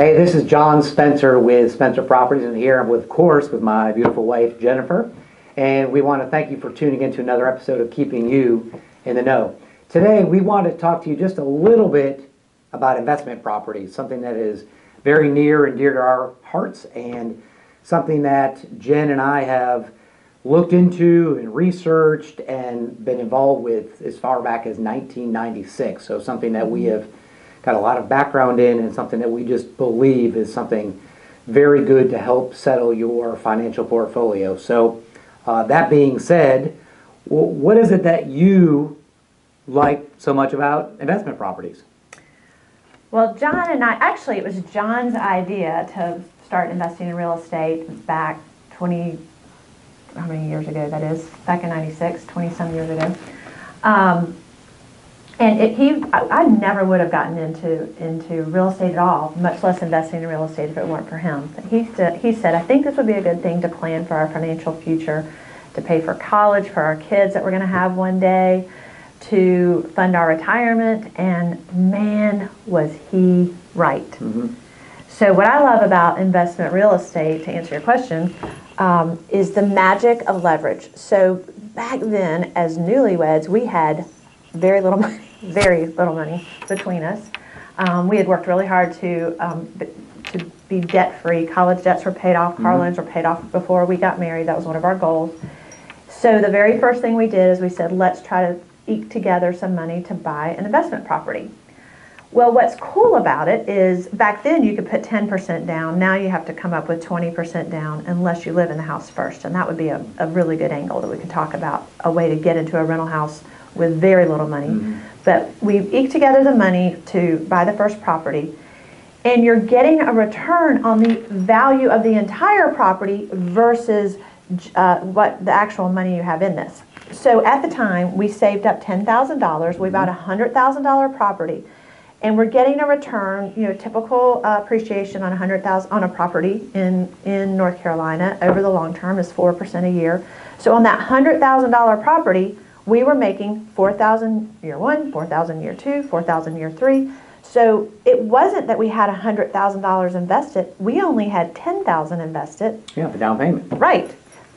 Hey, this is John Spencer with Spencer Properties, and here I'm with, of course, with my beautiful wife, Jennifer. And we want to thank you for tuning in to another episode of Keeping You in the Know. Today, we want to talk to you just a little bit about investment properties, something that is very near and dear to our hearts, and something that Jen and I have looked into and researched and been involved with as far back as 1996. So something that we have got a lot of background in, and something that we just believe is something very good to help settle your financial portfolio. So that being said, what is it that you like so much about investment properties? Well, John and I, actually it was John's idea to start investing in real estate back how many years ago that is? Back in 96, 20 some years ago. I never would have gotten into real estate at all, much less investing in real estate if it weren't for him. He said, I think this would be a good thing to plan for our financial future, to pay for college for our kids that we're going to have one day, to fund our retirement, and man, was he right. Mm-hmm. So what I love about investment real estate, to answer your question, is the magic of leverage. So back then, as newlyweds, we had very little money between us. We had worked really hard to be debt-free. College debts were paid off. Car loans were paid off before we got married. That was one of our goals. So the very first thing we did is we said, let's try to eke together some money to buy an investment property. Well, what's cool about it is back then you could put 10% down. Now you have to come up with 20% down unless you live in the house first. And that would be a really good angle that we could talk about, a way to get into a rental house with very little money. Mm-hmm. But we eked together the money to buy the first property, and you're getting a return on the value of the entire property versus what the actual money you have in this. So at the time, we saved up $10,000. We bought a $100,000 property, and we're getting a return, typical appreciation on $100,000 on a property in North Carolina over the long term is 4% a year. So on that $100,000 property, we were making $4,000 year one, $4,000 year two, $4,000 year three. So it wasn't that we had $100,000 invested. We only had $10,000 invested. Yeah, the down payment. Right.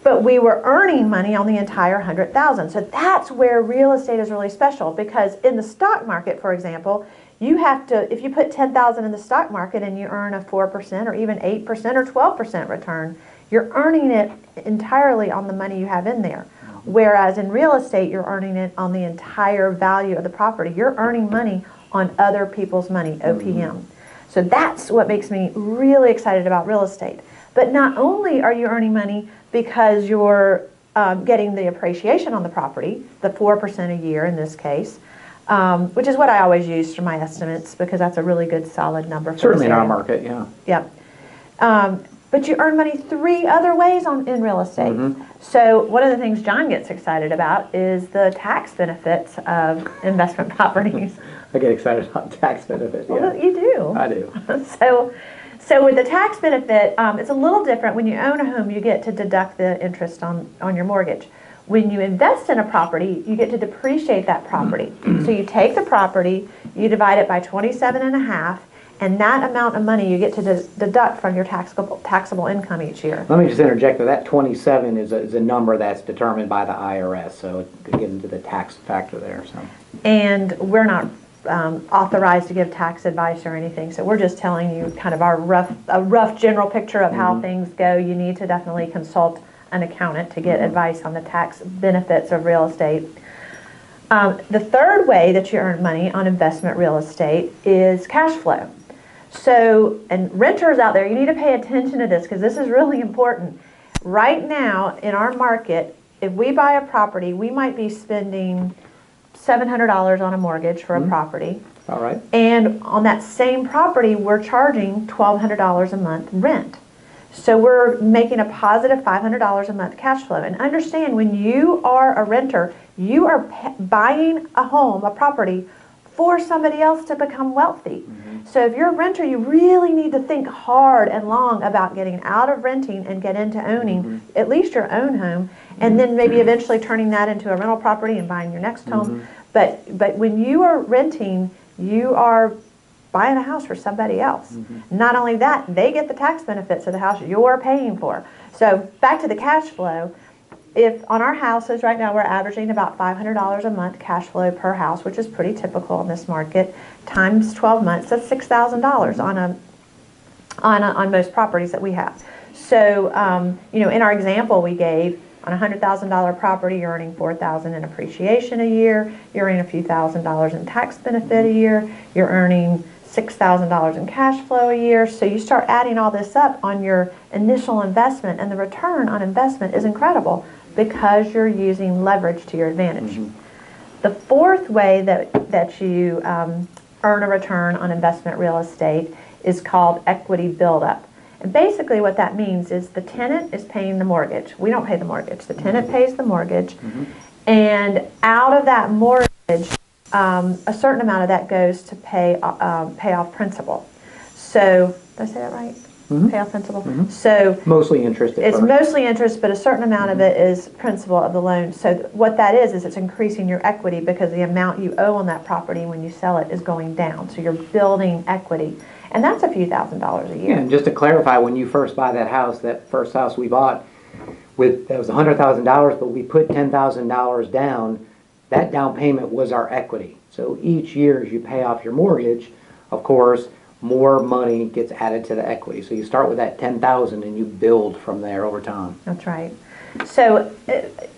But we were earning money on the entire $100,000. So that's where real estate is really special, because in the stock market, for example, you have to, if you put $10,000 in the stock market and you earn a 4% or even 8% or 12% return, you're earning it entirely on the money you have in there. Whereas in real estate, you're earning it on the entire value of the property. You're earning money on other people's money, OPM. So that's what makes me really excited about real estate. But not only are you earning money because you're getting the appreciation on the property, the 4% a year in this case, which is what I always use for my estimates, because that's a really good solid number. Certainly in our market, yeah. Yep. But you earn money three other ways in real estate. Mm-hmm. So one of the things John gets excited about is the tax benefits of investment properties. I get excited about tax benefits. Yeah. Well, you do. I do. So with the tax benefit, it's a little different. When you own a home, you get to deduct the interest on your mortgage. When you invest in a property, you get to depreciate that property. So you take the property, you divide it by 27.5, and that amount of money you get to deduct from your taxable income each year. Let me just interject that 27 is a number that's determined by the IRS, so it could get into the tax factor there. So. And we're not authorized to give tax advice or anything, so we're just telling you kind of a rough general picture of how things go. You need to definitely consult an accountant to get advice on the tax benefits of real estate. The third way that you earn money on investment real estate is cash flow. So, and renters out there, you need to pay attention to this, because this is really important. Right now in our market, if we buy a property, we might be spending $700 on a mortgage for a property. All right. And on that same property, we're charging $1,200 a month rent. So we're making a positive $500 a month cash flow. And understand, when you are a renter, you are buying a home, a property, for somebody else to become wealthy. So if you're a renter, you really need to think hard and long about getting out of renting and get into owning at least your own home, and then maybe eventually turning that into a rental property and buying your next home. But when you are renting, you are buying a house for somebody else. Not only that, they get the tax benefits of the house you're paying for. So back to the cash flow. If on our houses right now we're averaging about $500 a month cash flow per house, which is pretty typical in this market, times 12 months, that's $6,000 on most properties that we have. So in our example we gave, on a $100,000 property, you're earning $4,000 in appreciation a year. You're earning a few $1,000s in tax benefit a year. You're earning $6,000 in cash flow a year. So you start adding all this up on your initial investment, and the return on investment is incredible because you're using leverage to your advantage. The fourth way that you earn a return on investment real estate is called equity buildup. And basically what that means is the tenant is paying the mortgage. We don't pay the mortgage. The tenant pays the mortgage. And out of that mortgage, a certain amount of that goes to pay off principal. So, did I say that right? Pay off principal? So Mostly interest at it's first. mostly interest, but a certain amount of it is principal of the loan. So what that is it's increasing your equity because the amount you owe on that property when you sell it is going down. So you're building equity. And that's a few $1,000s a year. Yeah, and just to clarify, when you first buy that house, that first house we bought, that was $100,000, but we put $10,000 down. That down payment was our equity. So each year as you pay off your mortgage, of course, more money gets added to the equity. So you start with that $10,000 and you build from there over time. That's right. So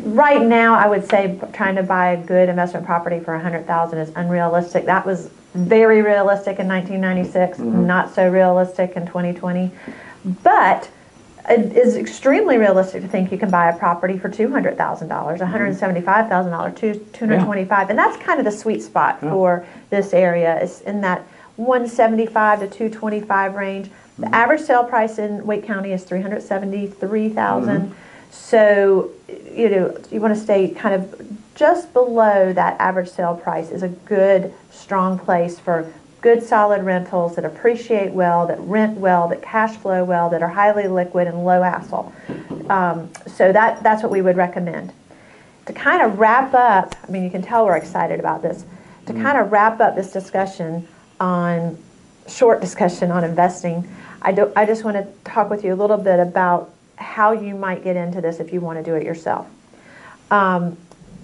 right now, I would say trying to buy a good investment property for $100,000 is unrealistic. That was very realistic in 1996, not so realistic in 2020. But it is extremely realistic to think you can buy a property for $200,000, $175,000, $225,000, and that's kind of the sweet spot for this area. It's in that $175,000 to $225,000 range. The average sale price in Wake County is $373,000. So, you want to stay kind of just below that average sale price is a good, strong place for good, solid rentals that appreciate well, that rent well, that cash flow well, that are highly liquid and low hassle. So that's what we would recommend. To kind of wrap up, I mean, you can tell we're excited about this. To kind of wrap up this short discussion on investing, I just want to talk with you a little bit about how you might get into this if you want to do it yourself.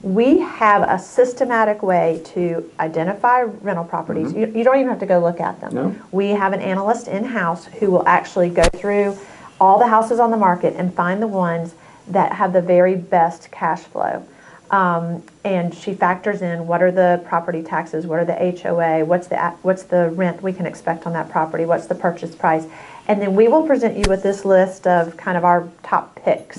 We have a systematic way to identify rental properties. You don't even have to go look at them. No. We have an analyst in-house who will actually go through all the houses on the market and find the ones that have the very best cash flow. And she factors in what are the property taxes, what are the HOA, what's the rent we can expect on that property, what's the purchase price, and then we will present you with this list of kind of our top picks.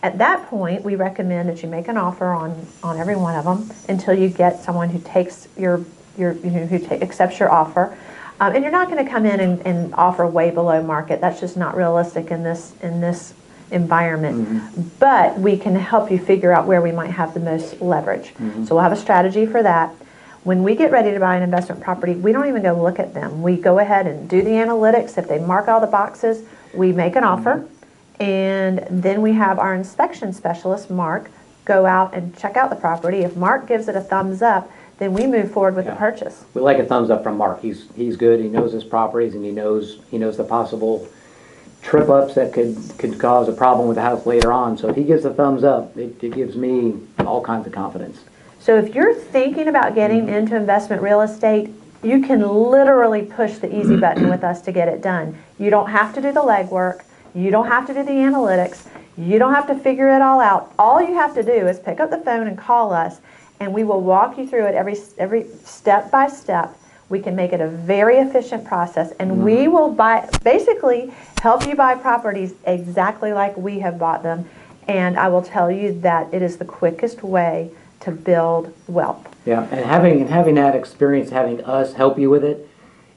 At that point, we recommend that you make an offer on every one of them until you get someone who takes accepts your offer. And you're not going to come in and offer way below market. That's just not realistic in this environment. But we can help you figure out where we might have the most leverage. So we'll have a strategy for that. When we get ready to buy an investment property, we don't even go look at them. We go ahead and do the analytics. If they mark all the boxes, we make an offer. And then we have our inspection specialist, Mark, go out and check out the property. If Mark gives it a thumbs up, then we move forward with the purchase. We like a thumbs up from Mark. He's good. He knows his properties, and he knows the possible trip ups that could cause a problem with the house later on. So if he gives a thumbs up, it gives me all kinds of confidence. So if you're thinking about getting into investment real estate, you can literally push the easy button with us to get it done. You don't have to do the legwork. You don't have to do the analytics. You don't have to figure it all out. All you have to do is pick up the phone and call us, and we will walk you through it every step by step. We can make it a very efficient process, and we will basically help you buy properties exactly like we have bought them. And I will tell you that it is the quickest way to build wealth. Yeah, and having that experience, having us help you with it,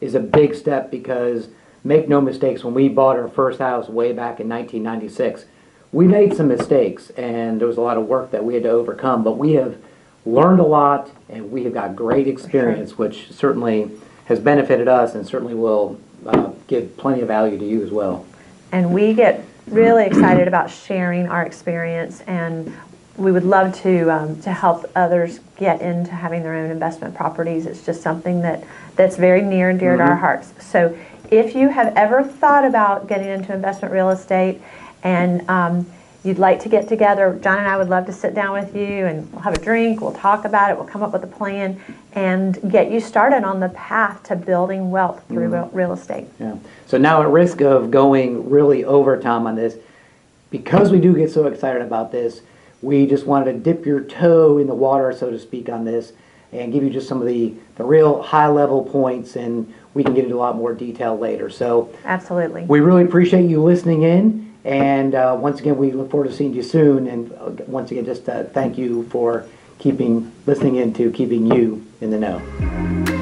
is a big step because make no mistakes, when we bought our first house way back in 1996, we made some mistakes and there was a lot of work that we had to overcome, but we have learned a lot and we have got great experience, which certainly has benefited us and certainly will give plenty of value to you as well. And we get really excited about sharing our experience and we would love to help others get into having their own investment properties. It's just something that's very near and dear to our hearts. So if you have ever thought about getting into investment real estate and you'd like to get together, John and I would love to sit down with you and we'll have a drink, we'll talk about it, we'll come up with a plan and get you started on the path to building wealth through real estate. Yeah. So now, at risk of going really over, Tom, on this, because we do get so excited about this, we just wanted to dip your toe in the water, so to speak, on this and give you just some of the real high-level points, and we can get into a lot more detail later. So absolutely. We really appreciate you listening in, and once again, we look forward to seeing you soon. And once again, just thank you for listening in to Keeping You in the Know.